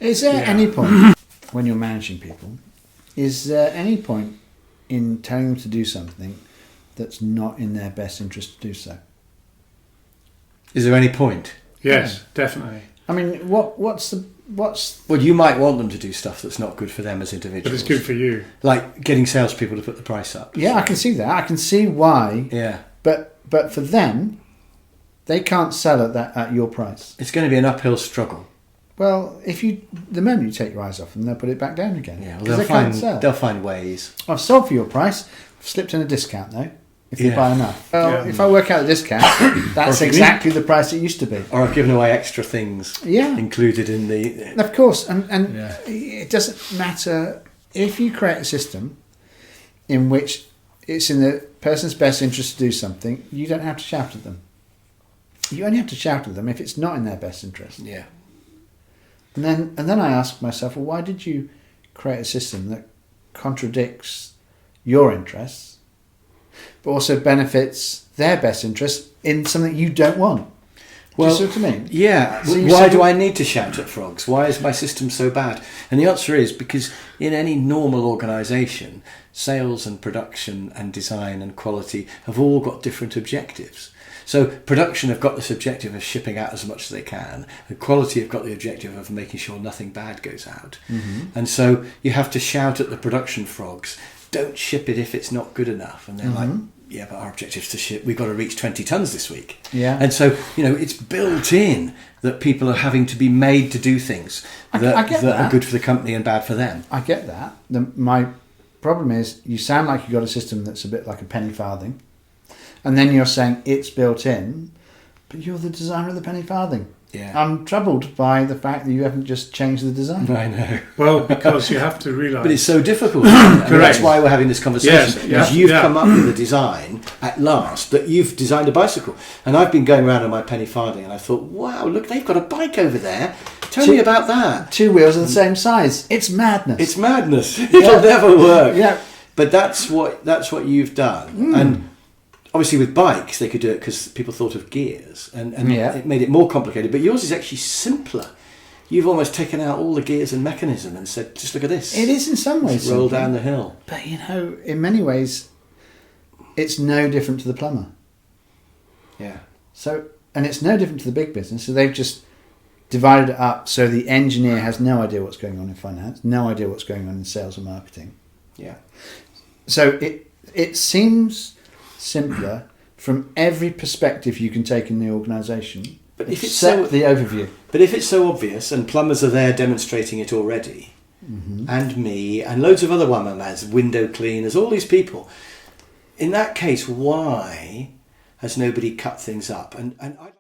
Is there any point when you're managing people? Is there any point in telling them to do something that's not in their best interest to do so? Is there any point? Yes, definitely. I mean, what's Well, you might want them to do stuff that's not good for them as individuals. But it's good for you. Like getting salespeople to put the price up. Yeah, I can see that. I can see why. Yeah. But for them, they can't sell at your price. It's going to be an uphill struggle. Well, the moment you take your eyes off them, they'll put it back down again. Yeah, well, they'll find ways. I've sold for your price. I've slipped in a discount though. If you buy enough. Well, if I work out the discount, that's exactly the price it used to be. Or I've given away extra things included in the... Of course, and it doesn't matter if you create a system in which it's in the person's best interest to do something, you don't have to shout at them. You only have to shout at them if it's not in their best interest. Yeah. And then I ask myself, well, why did you create a system that contradicts your interests but also benefits their best interest in something you don't want? Well, do you see what I mean? Yeah. So why do I need to shout at frogs? Why is my system so bad? And the answer is because in any normal organisation, sales and production and design and quality have all got different objectives. So production have got this objective of shipping out as much as they can, and quality have got the objective of making sure nothing bad goes out. Mm-hmm. And so you have to shout at the production frogs, don't ship it if it's not good enough. And they're like, yeah, but our objective is to ship, we've got to reach 20 tonnes this week. Yeah. And so, it's built in that people are having to be made to do things that are good for the company and bad for them. I get that. My problem is you sound like you've got a system that's a bit like a penny farthing. And then you're saying it's built in, but you're the designer of the penny farthing. Yeah. I'm troubled by the fact that you haven't just changed the design. I know. Well, because you have to realise... But it's so difficult. Correct. That's why we're having this conversation. Yes, because you've come up with a design, at last, that you've designed a bicycle. And I've been going around on my penny farthing and I thought, wow, look, they've got a bike over there. Tell me about that. 2 wheels are the same size. It's madness. It's madness. It'll never work. Yeah. But that's what you've done. And obviously with bikes they could do it because people thought of gears and it made it more complicated, but yours is actually simpler. You've almost taken out all the gears and mechanism and said, just look at this. It is in some ways roll down the hill. But in many ways it's no different to the plumber. Yeah. So, and it's no different to the big business, so they've just divided it up so the engineer has no idea what's going on in finance, no idea what's going on in sales and marketing. Yeah. So it seems simpler from every perspective you can take in the organisation, but if it's the overview. But if it's so obvious, and plumbers are there demonstrating it already, and me, and loads of other one-man-mans, window cleaners, all these people, in that case, why has nobody cut things up? And I